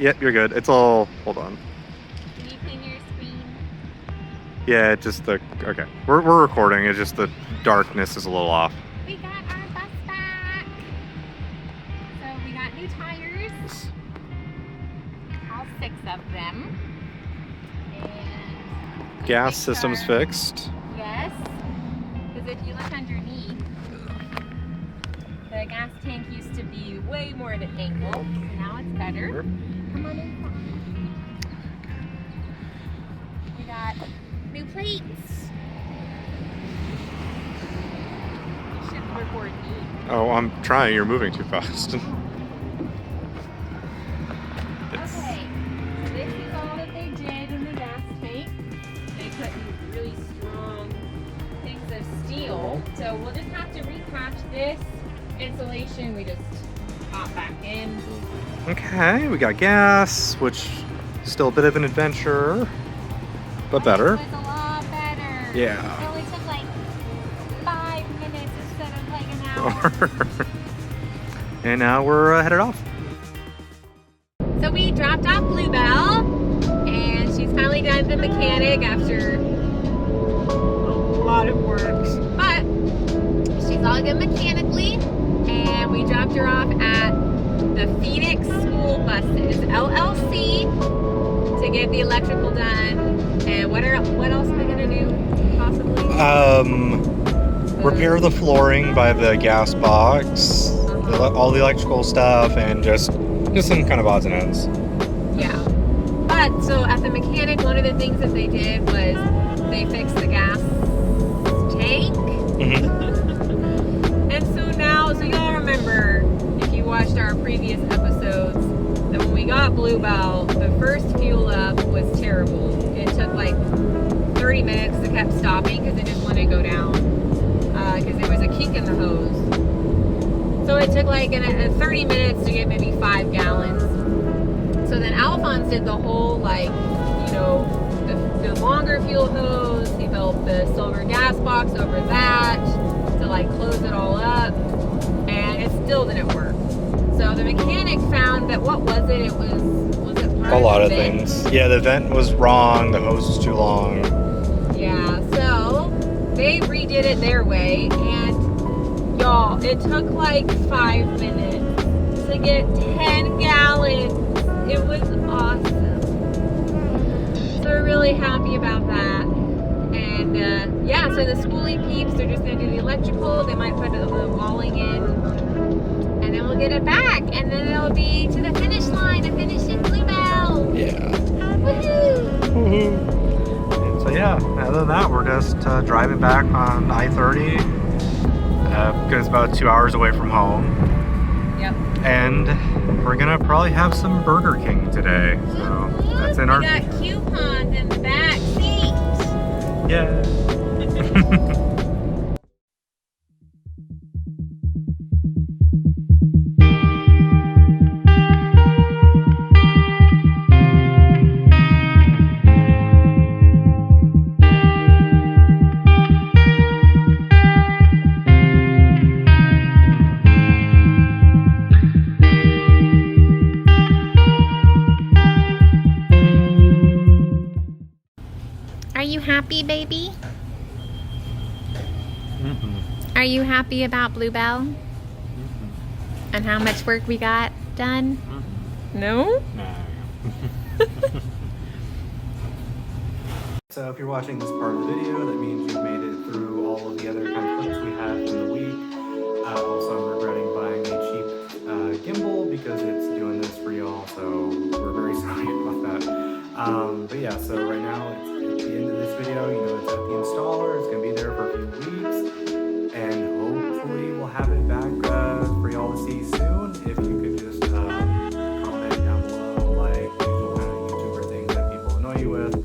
Yep, you're good. It's all, hold on. Can you pin your screen? Yeah, just the, okay. We're recording, it's just the darkness is a little off. We got our bus back. So we got new tires. All 6 of them. And Gas system's fixed. Yes. Because if you look underneath, the gas tank used to be way more at an angle. So now it's better. Come on in. We got new plates. You should record me. Oh, I'm trying. You're moving too fast. Okay, so this is all that they did in the gas tank. They put these really strong things of steel. So we'll just have to repatch this insulation. We just pop back in. Okay, we got gas, which is still a bit of an adventure, but better. It was a lot better. Yeah. It only took like 5 minutes instead of like an hour. And now we're headed off. So we dropped off Bluebell, and she's finally done the mechanic after a lot of work. But she's all good mechanically, and we dropped her off at the Phoenix School Buses LLC to get the electrical done. And what else are they gonna do? Possibly. Repair the flooring by the gas box, all the electrical stuff, and just some kind of odds and ends. Yeah. But so at the mechanic, one of the things that they did was they fixed the gas tank. And so now, so y'all remember, if you watched our previous episodes, that when we got Bluebell, the first fuel up was terrible. It took like 30 minutes. It kept stopping because it didn't want to go down because there was a kink in the hose. So it took like 30 minutes to get maybe 5 gallons. So then Alphonse did the whole, like, you know, the longer fuel hose. He built the silver gas box over that to like close it all up, and it still didn't work. So the mechanic found that, what was it? It was it part A lot of the vent? things. Yeah, the vent was wrong, the hose was too long. Yeah, so they redid it their way, and y'all, it took like 5 minutes to get 10 gallons. It was awesome. So we're really happy about that. And yeah, so the skoolie peeps, they're just gonna do the electrical. They might put the walling in, and then we'll get it back, and then it'll be to the finish line, to finish in Bluebell. Yeah. Woohoo! Woohoo! And so yeah, other than that, we're just driving back on I-30 because it's about 2 hours away from home. Yep. And we're gonna probably have some Burger King today. So that's in our. We got coupons in the back seat. Yeah. Are you happy, baby? Mm-hmm. Are you happy about Bluebell? Mm-hmm. And how much work we got done? Mm-hmm. No? No. So if you're watching this part of the video, that means you've made it through all of the other kind of clips we had from the week. Also, I'm regretting buying a cheap gimbal because it's doing this for y'all, so we're very sorry about that. But yeah, so right now it's at the end of this video. You know, it's at the installer. It's going to be there for a few weeks, and hopefully we'll have it back for y'all to see soon. If you could just comment down below, like usual kind of YouTuber things that people annoy you with.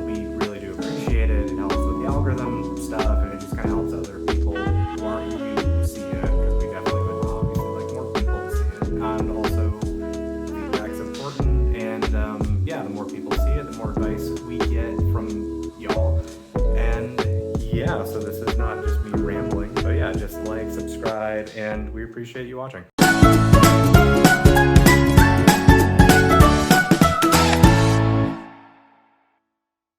We really do appreciate it. It helps with the algorithm stuff, and it just kind of helps other people who aren't you see it, because we definitely would obviously like more people to see it. And also, feedback's important, and yeah, the more people see it, the more advice we get from y'all. And yeah, so this is not just me rambling, but yeah, just like, subscribe, and we appreciate you watching.